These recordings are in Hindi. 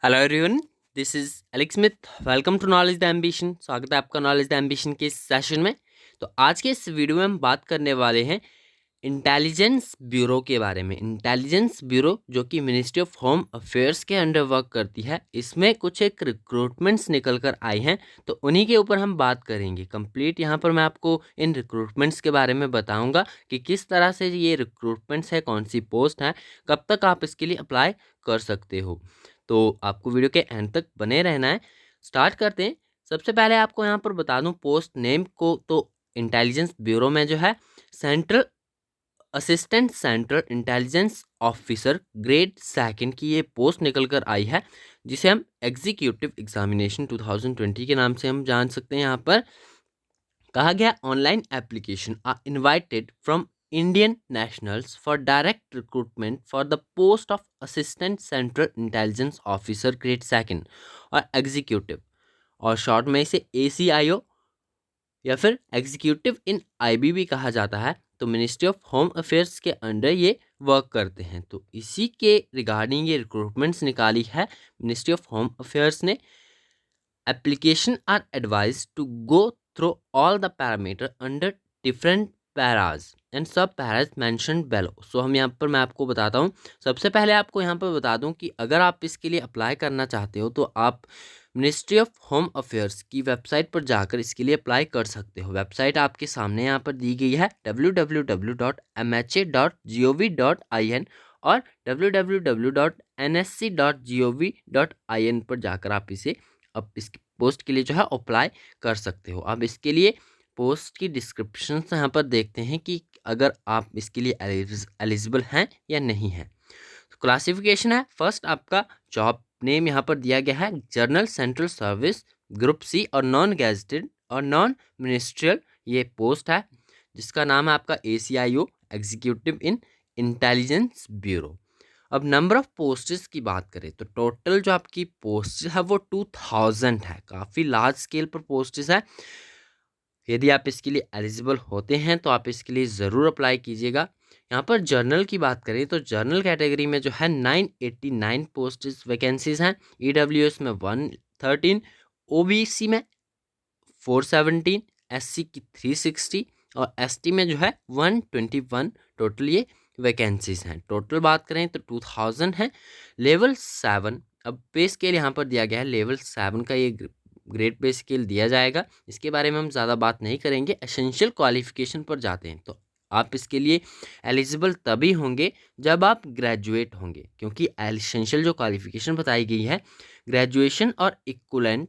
Hello everyone, this is Alex Smith. Welcome to knowledge the ambition. स्वागत है आपका नॉलेज द एम्बिशन के इस सेशन में। तो आज के इस वीडियो में हम बात करने वाले हैं इंटेलिजेंस ब्यूरो के बारे में। इंटेलिजेंस ब्यूरो जो कि मिनिस्ट्री ऑफ होम अफेयर्स के अंडर वर्क करती है, इसमें कुछ एक रिक्रूटमेंट्स निकल कर आई हैं, तो उन्हीं के ऊपर हम बात करेंगे कंप्लीट। यहाँ पर मैं आपको इन रिक्रूटमेंट्स के बारे में बताऊँगा कि किस तरह से ये रिक्रूटमेंट्स है, कौन सी पोस्ट है, कब तक आप इसके लिए अप्लाई कर सकते हो। तो आपको वीडियो के एंड तक बने रहना है। स्टार्ट करते हैं। सबसे पहले आपको यहाँ पर बता दूं पोस्ट नेम को। तो इंटेलिजेंस ब्यूरो में जो है central assistant central intelligence officer grade second की ये पोस्ट निकल कर आई है, जिसे हम एग्जीक्यूटिव एग्जामिनेशन 2020 के नाम से हम जान सकते हैं। यहाँ पर कहा गया online application are invited from Indian nationals for direct recruitment for the post of assistant central intelligence officer grade second और एग्जीक्यूटिव, और शॉर्ट में इसे ACIO या फिर एग्जीक्यूटिव इन IB भी कहा जाता है। तो मिनिस्ट्री ऑफ होम अफेयर्स के अंडर ये वर्क करते हैं। तो इसी के रिगार्डिंग ये रिक्रूटमेंट्स निकाली है मिनिस्ट्री ऑफ होम अफेयर्स ने। Application are advised to go through all the parameter under different paras and sub paras mentioned below. So हम यहाँ पर मैं आपको बताता हूँ। सबसे पहले आपको यहाँ पर बता दूँ कि अगर आप इसके लिए अप्लाई करना चाहते हो तो आप मिनिस्ट्री ऑफ होम अफेयर्स की वेबसाइट पर जाकर इसके लिए अप्लाई कर सकते हो। वेबसाइट आपके सामने यहाँ पर दी गई है www.mha.gov.in और www.nsc.gov.in पर जाकर आप इसे अब इस पोस्ट के लिए जो है अप्लाई कर सकते हो। अब इसके लिए पोस्ट की डिस्क्रिप्शन यहाँ पर देखते हैं कि अगर आप इसके लिए एलिजिबल हैं या नहीं हैं। तो क्लासिफिकेशन है, फर्स्ट आपका जॉब नेम यहाँ पर दिया गया है journal central service group C और नॉन गैजेटेड और नॉन मिनिस्ट्रियल ये पोस्ट है, जिसका नाम है आपका ACIO एग्जीक्यूटिव इन इंटेलिजेंस ब्यूरो। अब नंबर ऑफ पोस्ट्स की बात करें तो टोटल जो आपकी पोस्ट है वो 2000 है। काफ़ी लार्ज स्केल पर पोस्ट्स है। यदि आप इसके लिए एलिजिबल होते हैं तो आप इसके लिए ज़रूर अप्लाई कीजिएगा। यहाँ पर जर्नल की बात करें तो जर्नल कैटेगरी में जो है 989 पोस्ट्स वैकेंसीज हैं। EWS में 113, OBC में 417, SC की 360 और ST में जो है 121 टोटल ये वैकेंसीज हैं। टोटल बात करें तो 2000 है। लेवल 7, अब पे स्केल यहाँ पर दिया गया है लेवल 7 का, ये ग्रेड पे स्केल दिया जाएगा। इसके बारे में हम ज़्यादा बात नहीं करेंगे। एसेंशियल क्वालिफिकेशन पर जाते हैं तो आप इसके लिए एलिजिबल तभी होंगे जब आप ग्रेजुएट होंगे, क्योंकि एसेंशियल जो क्वालिफिकेशन बताई गई है ग्रेजुएशन और equivalent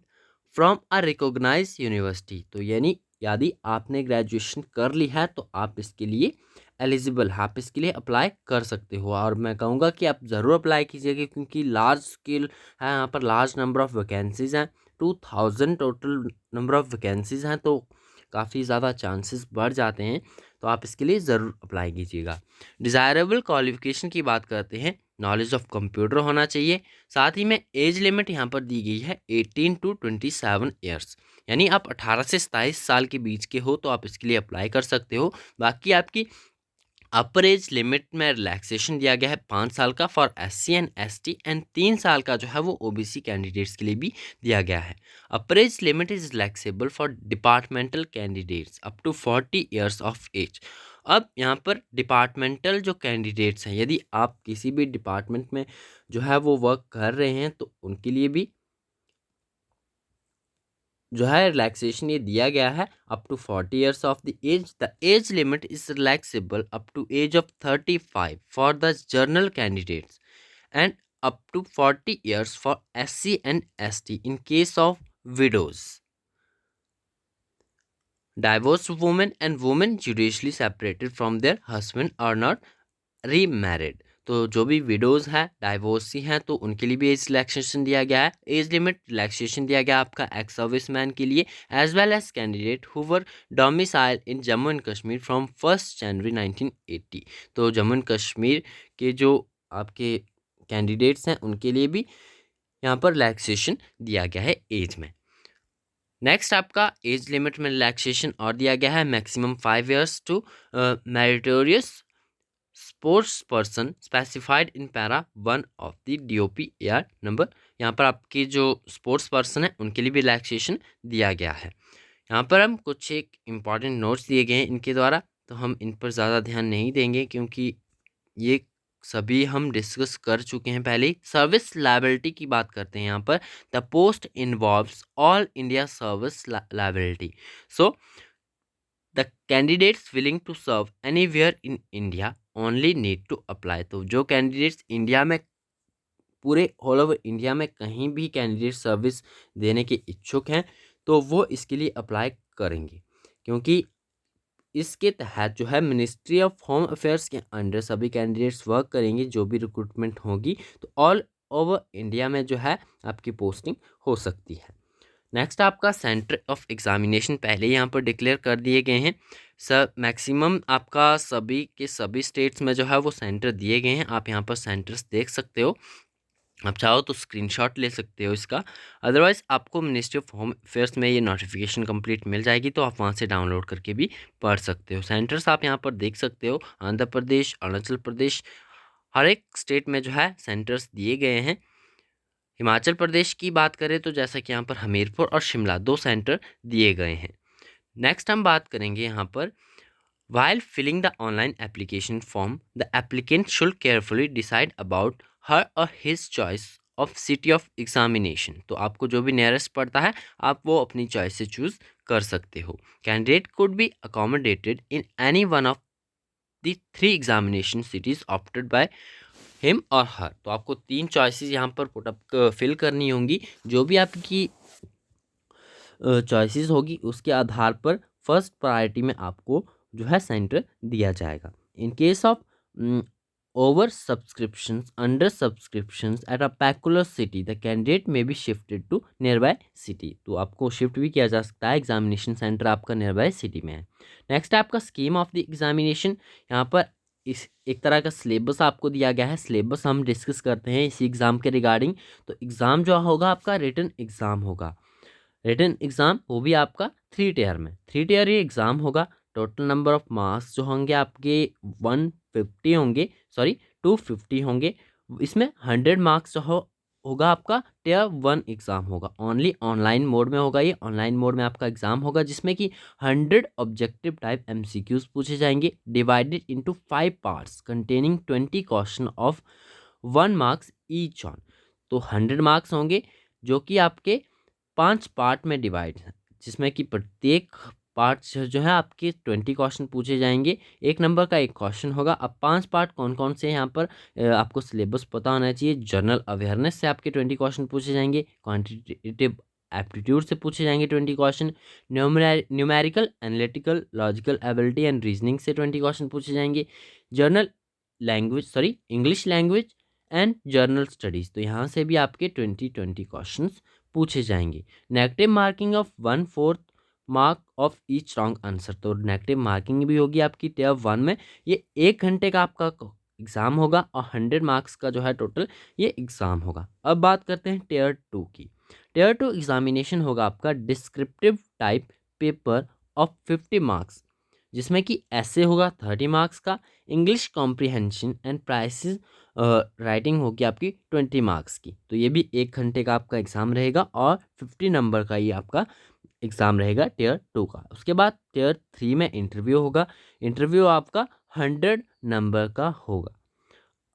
from a recognise university. तो यानी यदि आपने ग्रेजुएशन कर ली है तो आप इसके लिए एलिजिबल है, आप इसके लिए अप्लाई कर सकते हो। और मैं कहूँगा कि आप ज़रूर अप्लाई कीजिएगा, क्योंकि लार्ज स्केल है, यहाँ पर लार्ज नंबर ऑफ़ वैकेंसीज़ हैं। 2000 टोटल नंबर ऑफ़ वैकेंसीज़ हैं, तो काफ़ी ज़्यादा चांसेस बढ़ जाते हैं। तो आप इसके लिए ज़रूर अप्लाई कीजिएगा। डिज़ायरेबल क्वालिफ़िकेशन की बात करते हैं, नॉलेज ऑफ़ कंप्यूटर होना चाहिए। साथ ही में एज लिमिट यहाँ पर दी गई है 18 to 27 ईयर्स, यानी आप 18 से 27 साल के बीच के हो तो आप इसके लिए अप्लाई कर सकते हो। बाकी आपकी अपर एज लिमिट में रिलैक्सेशन दिया गया है 5 साल का for SC and ST and 3 साल का जो है वो OBC कैंडिडेट्स के लिए भी दिया गया है। Upper age limit is relaxable for departmental candidates up to 40 years of age. अब यहाँ पर डिपार्टमेंटल जो कैंडिडेट्स हैं, यदि आप किसी भी डिपार्टमेंट में जो है वो वर्क कर रहे हैं तो उनके लिए भी जो है रिलैक्सेशन ये दिया गया है up to 40 years of the age. The age limit is relaxable up to age of 35 for the general candidates and up to 40 years for SC and ST in case of widows. Divorced women and women judicially separated from their husband are not remarried। तो जो भी विडोज़ हैं, डाइवोर्सी हैं, तो उनके लिए भी एज रिलैक्सेशन दिया गया है। एज लिमिट रिलैक्सेशन दिया गया आपका एक्स सर्विस मैन के लिए as well as candidate who were domicile in Jammu and Kashmir from 1 January 1980। तो जम्मू एंड कश्मीर के जो आपके कैंडिडेट्स हैं उनके लिए भी यहाँ पर रिलैक्सेशन दिया गया है एज में। नेक्स्ट आपका एज लिमिट में रिलैक्सेशन और दिया गया है maximum 5 years to meritorious sports person specified in para 1 of the DOPAR number. यहाँ पर आपके जो स्पोर्ट्स पर्सन है उनके लिए भी रिलैक्सेशन दिया गया है। यहाँ पर हम कुछ एक इम्पॉर्टेंट नोट्स दिए गए हैं इनके द्वारा, तो हम इन पर ज़्यादा ध्यान नहीं देंगे क्योंकि ये सभी हम डिस्कस कर चुके हैं पहले ही। सर्विस लायबिलिटी की बात करते हैं यहाँ पर। The post involves all India service liability. So the candidates willing to serve anywhere in India only need to apply. तो जो कैंडिडेट्स इंडिया में, पूरे ऑल ओवर इंडिया में कहीं भी कैंडिडेट सर्विस देने के इच्छुक हैं तो वो इसके लिए अप्लाई करेंगे, क्योंकि इसके तहत जो है मिनिस्ट्री ऑफ होम अफेयर्स के अंडर सभी कैंडिडेट्स वर्क करेंगे। जो भी रिक्रूटमेंट होगी तो ऑल ओवर इंडिया में जो है आपकी पोस्टिंग हो सकती है। नेक्स्ट आपका सेंटर ऑफ एग्जामिनेशन पहले यहाँ पर डिक्लेयर कर दिए गए हैं। मैक्सिमम आपका सभी के सभी स्टेट्स में जो है वो सेंटर दिए गए हैं। आप यहाँ पर सेंटर्स देख सकते हो, आप चाहो तो स्क्रीनशॉट ले सकते हो इसका। अदरवाइज़ आपको मिनिस्ट्री ऑफ होम अफेयर्स में ये नोटिफिकेशन कंप्लीट मिल जाएगी, तो आप वहाँ से डाउनलोड करके भी पढ़ सकते हो। सेंटर्स आप यहाँ पर देख सकते हो, आंध्र प्रदेश, अरुणाचल प्रदेश, हर एक स्टेट में जो है सेंटर्स दिए गए हैं। हिमाचल प्रदेश की बात करें तो जैसा कि यहाँ पर हमीरपुर और शिमला 2 सेंटर दिए गए हैं। नेक्स्ट हम बात करेंगे यहाँ पर, while filling the online application form, the applicant should carefully decide about her or his choice of city of examination। तो आपको जो भी नियरेस्ट पड़ता है आप वो अपनी चॉइस से चूज कर सकते हो। Candidate could be accommodated in any one of the 3 examination cities opted by him or her। तो आपको 3 चॉइसेस यहाँ पर पुटअप फिल करनी होंगी। जो भी आपकी चॉइसेस होगी उसके आधार पर फर्स्ट प्रायोरिटी में आपको जो है सेंटर दिया जाएगा। In case of over subscriptions, under subscriptions at a particular city, the candidate may be shifted to nearby city. तो आपको शिफ्ट भी किया जा सकता है, एग्जामिनेशन सेंटर आपका नियर बाय सिटी में है। नेक्स्ट आपका स्कीम ऑफ द एग्जामिनेशन। यहाँ पर इस एक तरह का सिलेबस आपको दिया गया है। सिलेबस हम डिस्कस करते हैं इसी एग्ज़ाम के रिगार्डिंग। तो एग्ज़ाम जो होगा आपका रिटन एग्ज़ाम होगा। रिटन एग्ज़ाम वो भी आपका 3 टियर में, 3 टियर ये एग्ज़ाम होगा। टोटल नंबर ऑफ मार्क्स जो होंगे आपके 150 होंगे, सॉरी 250 होंगे। इसमें 100 मार्क्स जो होगा आपका टियर 1 एग्ज़ाम होगा। ओनली ऑनलाइन मोड में होगा, ये ऑनलाइन मोड में आपका एग्ज़ाम होगा, जिसमें कि 100 ऑब्जेक्टिव टाइप MCQs पूछे जाएंगे, divided into 5 parts containing 20 question of 1 marks each on. तो 100 मार्क्स होंगे जो कि आपके 5 पार्ट में डिवाइड है, जिसमें कि प्रत्येक पार्ट जो है आपके 20 क्वेश्चन पूछे जाएंगे। 1 नंबर का 1 क्वेश्चन होगा। अब 5 पार्ट कौन कौन से हैं यहाँ पर आपको सिलेबस पता होना चाहिए। जनरल अवेयरनेस से आपके 20 क्वेश्चन पूछे जाएंगे, क्वांटिटेटिव एप्टीट्यूड से पूछे जाएंगे 20 question, numerical, analytical, logical ability and reasoning से 20 क्वेश्चन पूछे जाएंगे, journal language, sorry English language and journal studies, तो यहाँ से भी आपके 20 क्वेश्चन पूछे जाएंगे। Negative marking of 1/4 mark of each wrong answer, तो नेगेटिव मार्किंग भी होगी आपकी टियर 1 में। ये 1 घंटे का आपका एग्ज़ाम होगा और 100 मार्क्स का जो है टोटल ये एग्ज़ाम होगा। अब बात करते हैं टियर 2 की। टियर 2 एग्जामिनेशन होगा आपका descriptive type paper of 50 marks, जिसमें कि ऐसे होगा 30 मार्क्स का, English comprehension and prices writing होगी आपकी 20 मार्क्स की। तो ये भी 1 घंटे का आपका एग्ज़ाम रहेगा और 50 नंबर का ये आपका एग्ज़ाम रहेगा टियर 2 का। उसके बाद टियर 3 में इंटरव्यू होगा। इंटरव्यू आपका 100 नंबर का होगा।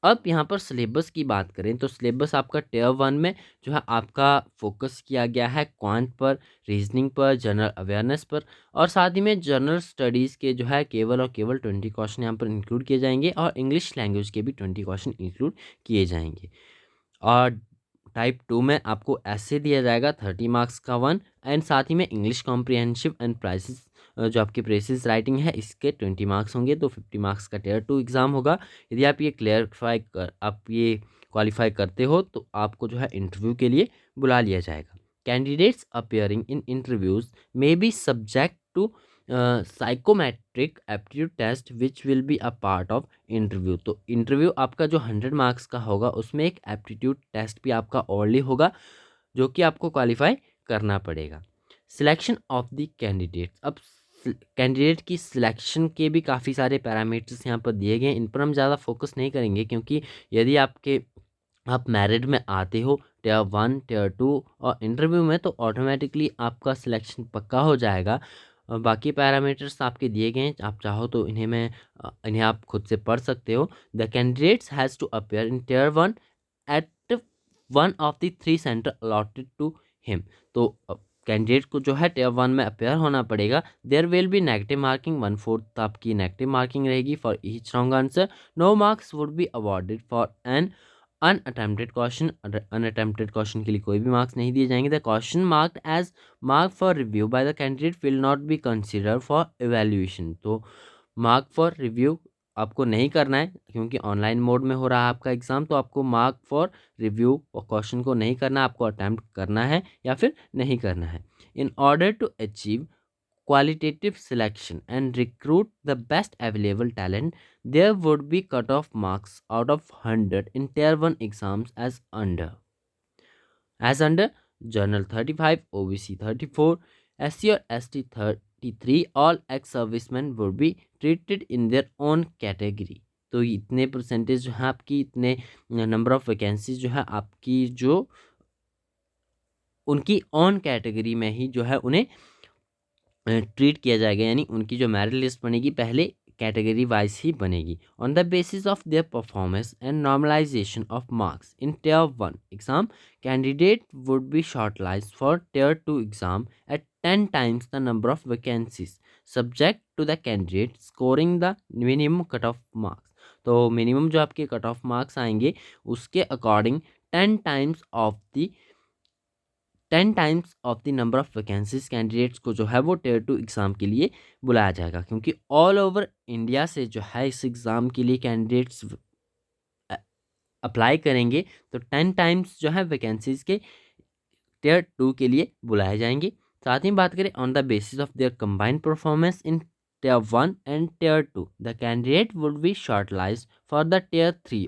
अब यहाँ पर सिलेबस की बात करें तो सिलेबस आपका टियर 1 में जो है आपका फोकस किया गया है क्वांट पर, रीजनिंग पर, जनरल अवेयरनेस पर, और साथ ही में जनरल स्टडीज़ के जो है केवल और केवल 20 क्वेश्चन यहाँ पर इंक्लूड किए जाएंगे और इंग्लिश लैंग्वेज के भी 20 क्वेश्चन इंक्लूड किए जाएंगे। और टाइप 2 में आपको ऐसे दिया जाएगा 30 मार्क्स का 1, एंड साथ ही में इंग्लिश कॉम्प्रिहेंसिव एंड प्राइसेस जो आपकी प्रेसिस राइटिंग है इसके 20 मार्क्स होंगे। तो 50 मार्क्स का टियर 2 एग्ज़ाम होगा। यदि आप ये क्वालिफाई करते हो तो आपको जो है इंटरव्यू के लिए बुला लिया जाएगा। Candidates appearing in interviews may be subject to psychometric aptitude test which will be a part of interview. तो इंटरव्यू आपका जो 100 मार्क्स का होगा उसमें एक एप्टीट्यूड टेस्ट भी आपका ऑनली होगा जो कि आपको क्वालिफाई करना पड़ेगा। सिलेक्शन ऑफ द कैंडिडेट्स, अब कैंडिडेट की सिलेक्शन के भी काफ़ी सारे पैरामीटर्स यहाँ पर दिए गए हैं। इन पर हम ज़्यादा फोकस नहीं करेंगे, क्योंकि यदि आप मेरिट में आते हो टियर 1, टियर 2 और इंटरव्यू में, तो ऑटोमेटिकली आपका सिलेक्शन पक्का हो जाएगा। बाकी पैरामीटर्स आपके दिए गए हैं, आप चाहो तो इन्हें आप खुद से पढ़ सकते हो। The candidates has to appear in tier 1 at one of the 3 centre allotted to him. तो कैंडिडेट को जो है टियर 1 में अपेयर होना पड़ेगा। There will be negative marking, 1/4 आपकी नेगेटिव मार्किंग रहेगी for each wrong answer. No marks would be awarded for an unattempted question. Unattempted question के लिए कोई भी मार्क्स नहीं दिए जाएंगे। The question marked as mark for review by the candidate will not be consider for evaluation. तो मार्क फॉर रिव्यू आपको नहीं करना है, क्योंकि ऑनलाइन मोड में हो रहा है आपका एग्जाम, तो आपको मार्क फॉर रिव्यू और क्वेश्चन को नहीं करना, आपको अटैम्प्ट करना है या फिर नहीं करना है। In order to achieve qualitative selection and recruit the best available talent, there would be cut-off marks out of 100 in Tier 1 exams as under Journal 35, OBC 34, SC or ST 33. All ex-servicemen would be treated in their own category. तो इतने परसेंटेज जो है आपकी, इतने नंबर ऑफ वैकेंसीज जो है आपकी, जो उनकी ऑन कैटेगरी में ही जो है उन्हें ट्रीट किया जाएगा, यानी उनकी जो मेरिट लिस्ट बनेगी पहले कैटेगरी वाइज ही बनेगी। On the basis of their performance and normalisation of marks in tier 1 exam, candidate would be shortlist for tier 2 exam at 10 times the number of vacancies subject to the candidate scoring the minimum cut off marks. तो मिनिमम जो आपके कट ऑफ मार्क्स आएंगे उसके according 10 times of the number of vacancies candidates को जो है वो टियर 2 एग्ज़ाम के लिए बुलाया जाएगा, क्योंकि ऑल ओवर इंडिया से जो है इस एग्ज़ाम के लिए कैंडिडेट्स अप्लाई करेंगे। तो 10 times जो है वैकेंसीज के टियर 2 के लिए बुलाए जाएंगे। साथ ही बात करें on the basis of their combined performance in tier 1 and tier 2, the candidate would be shortlist for the tier 3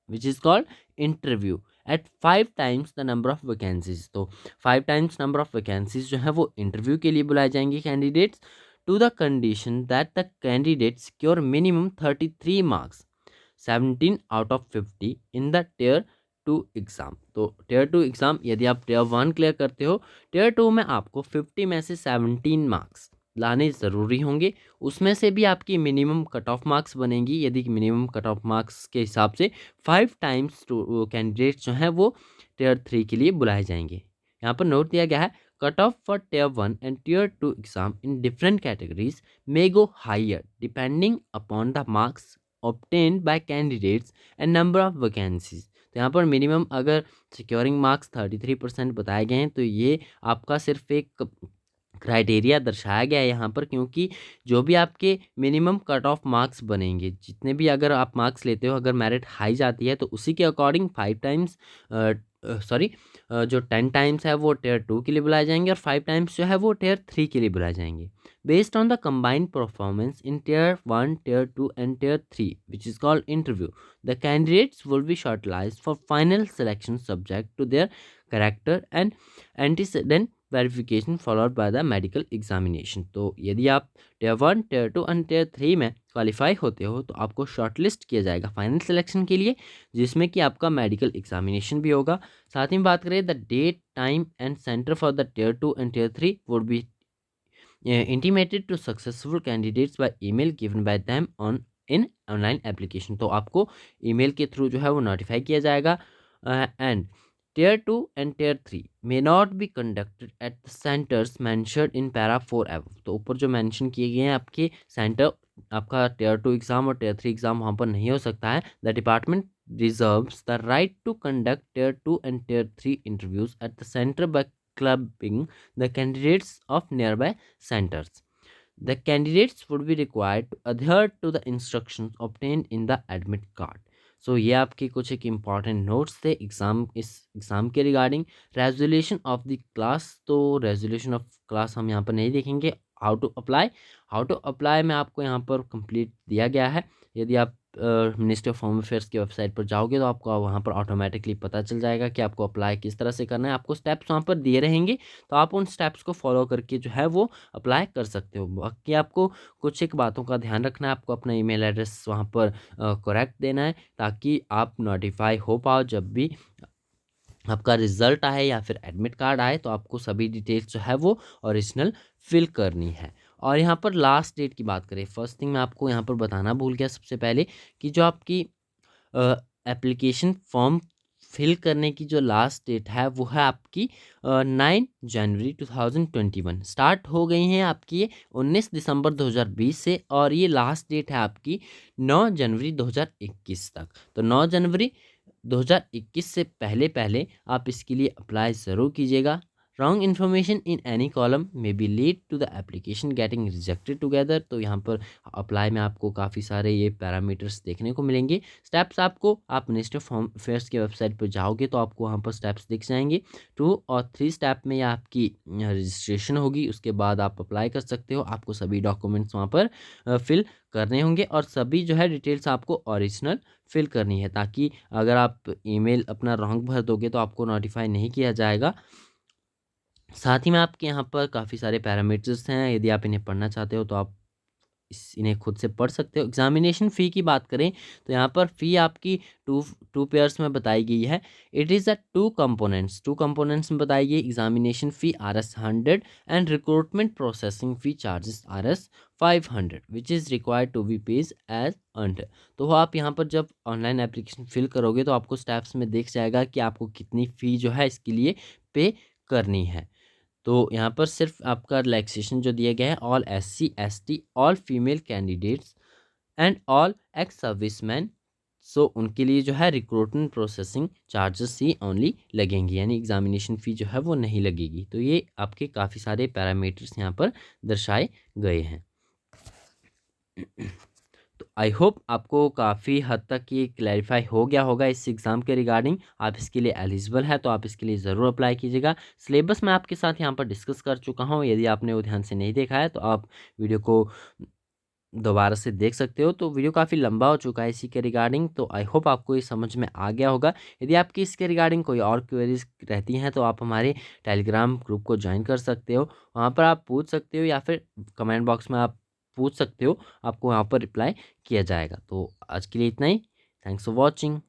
which is called interview at 5 times the number of vacancies। तो 5 times number of vacancies जो है वो इंटरव्यू के लिए बुलाए जाएंगे candidates, to the condition that the candidate secure minimum 33 marks 17 out of 50 in the tier 2 exam. तो टियर 2 एग्ज़ाम यदि आप टियर 1 क्लियर करते हो, टियर 2 में आपको 50 में से 17 मार्क्स लाने ज़रूरी होंगे। उसमें से भी आपकी मिनिमम कट ऑफ मार्क्स बनेंगी। यदि मिनिमम कट ऑफ मार्क्स के हिसाब से 5 times कैंडिडेट्स जो हैं वो टियर 3 के लिए बुलाए जाएंगे। यहाँ पर नोट दिया गया है, cut off for tier 1 and tier 2 exam in different categories may go higher depending upon the marks obtained by candidates and number of vacancies। तो यहाँ पर मिनिमम अगर सिक्योरिंग मार्क्स 33% बताए गए हैं, तो ये आपका सिर्फ एक क्राइटेरिया दर्शाया गया है यहाँ पर, क्योंकि जो भी आपके मिनिमम कट ऑफ मार्क्स बनेंगे, जितने भी अगर आप मार्क्स लेते हो, अगर मेरिट हाई जाती है तो उसी के अकॉर्डिंग 5 times जो 10 times है वो टियर 2 के लिए बुलाए जाएंगे और 5 times जो है वो टियर 3 के लिए बुलाए जाएंगे। Based on the combined performance in tier 1, tier 2 and tier 3 which is called interview, the candidates will be shortlisted for final selection subject to their character and antecedent verification followed by the medical examination. तो यदि आप टियर 1, टियर 2 एंड टियर 3 में क्वालिफाई होते हो तो आपको शॉर्टलिस्ट किया जाएगा फाइनल सिलेक्शन के लिए, जिसमें कि आपका मेडिकल एग्जामिनेशन भी होगा। साथ ही बात करें the date, time and centre for the tier 2 and tier 3 would be intimated to successful candidates by email given by them on in online application. तो आपको ईमेल के थ्रू जो है वो नोटिफाई किया जाएगा। And Tier 2 and Tier 3 may not be conducted at the centers mentioned in para 4 above। तो ऊपर जो मेंशन किए गए हैं आपके सेंटर, आपका Tier 2 एग्ज़ाम और Tier 3 एग्ज़ाम वहाँ पर नहीं हो सकता है। The department reserves the right to conduct Tier 2 and Tier 3 interviews at the centre by clubbing the candidates of nearby centers। The candidates would be required to adhere to the instructions obtained in the admit card। सो ये आपके कुछ एक इम्पॉर्टेंट नोट्स थे इस एग्ज़ाम के regarding. Resolution of the class, तो रेजोल्यूशन ऑफ क्लास हम यहाँ पर नहीं देखेंगे। हाउ टू अप्लाई में आपको यहाँ पर कंप्लीट दिया गया है। यदि आप मिनिस्ट्री ऑफ होम अफेयर्स की वेबसाइट पर जाओगे तो आपको वहाँ पर ऑटोमेटिकली पता चल जाएगा कि आपको अप्लाई किस तरह से करना है। आपको स्टेप्स वहाँ पर दिए रहेंगे, तो आप उन स्टेप्स को फॉलो करके जो है वो अप्लाई कर सकते हो। बाकी आपको कुछ एक बातों का ध्यान रखना है, आपको अपना ईमेल एड्रेस वहाँ पर करेक्ट देना है, ताकि आप नोटिफाई हो पाओ जब भी आपका रिजल्ट आए या फिर एडमिट कार्ड आए, तो आपको सभी डिटेल्स जो है वो ओरिजिनल फिल करनी है। और यहाँ पर लास्ट डेट की बात करें, फर्स्ट थिंग मैं आपको यहाँ पर बताना भूल गया सबसे पहले कि जो आपकी एप्लीकेशन फॉर्म फिल करने की जो लास्ट डेट है वो है आपकी 9 जनवरी 2021। स्टार्ट हो गई हैं आपकी ये 19 दिसंबर 2020 से, और ये लास्ट डेट है आपकी 9 जनवरी 2021 तक। तो 9 जनवरी 2021 से पहले पहले आप इसके लिए अप्लाई ज़रूर कीजिएगा। Wrong information in any column may be lead to the application getting rejected together. तो यहाँ पर अप्लाई में आपको काफ़ी सारे ये पैरामीटर्स देखने को मिलेंगे। स्टेप्स आपको, आप मिनिस्ट्री ऑफ होम अफेयर्स की वेबसाइट पर जाओगे तो आपको वहाँ पर स्टेप्स दिख जाएंगे। 2 और 3 स्टेप में या आपकी रजिस्ट्रेशन होगी, उसके बाद आप अप्लाई कर सकते हो। आपको सभी डॉक्यूमेंट्स वहाँ पर फिल करने होंगे, और सभी जो है डिटेल्स आपको ओरिजिनल फिल करनी है, ताकि अगर आप ईमेल अपना रॉन्ग भर दोगे तो आपको नोटिफाई नहीं किया जाएगा। साथ ही में आपके यहाँ पर काफ़ी सारे पैरामीटर्स हैं, यदि आप इन्हें पढ़ना चाहते हो तो आप इन्हें खुद से पढ़ सकते हो। एग्जामिनेशन फ़ी की बात करें तो यहाँ पर फ़ी आपकी टू पेयर्स में बताई गई है। It is a two components में बताई गई। Examination fee Rs 100 and recruitment processing fee charges Rs 500 which is required to be paid as earned. तो आप यहाँ पर जब ऑनलाइन एप्लीकेशन फिल करोगे तो आपको स्टेप्स में देख जाएगा कि आपको कितनी फ़ी जो है इसके लिए पे करनी है। तो यहाँ पर सिर्फ आपका रिलैक्सेशन जो दिया गया है, all SC ST, all female candidates and all ex serviceman, so उनके लिए जो है रिक्रूटमेंट प्रोसेसिंग चार्जेस ही ओनली लगेंगी, यानी एग्जामिनेशन फ़ी जो है वो नहीं लगेगी। तो ये आपके काफ़ी सारे पैरामीटर्स यहाँ पर दर्शाए गए हैं। तो आई होप आपको काफ़ी हद तक ये क्लैरिफाई हो गया होगा इस एग्ज़ाम के रिगार्डिंग। आप इसके लिए एलिजिबल है तो आप इसके लिए ज़रूर अप्लाई कीजिएगा। सिलेबस मैं आपके साथ यहाँ पर डिस्कस कर चुका हूँ, यदि आपने वो ध्यान से नहीं देखा है तो आप वीडियो को दोबारा से देख सकते हो। तो वीडियो काफ़ी लंबा हो चुका है इसी के रिगार्डिंग, तो आई होप आपको ये समझ में आ गया होगा। यदि आपकी इसके रिगार्डिंग कोई और क्वेरीज रहती हैं तो आप हमारे टेलीग्राम ग्रुप को ज्वाइन कर सकते हो, वहाँ पर आप पूछ सकते हो, या फिर कमेंट बॉक्स में आप पूछ सकते हो, आपको वहाँ पर रिप्लाई किया जाएगा। तो आज के लिए इतना ही। Thanks for watching.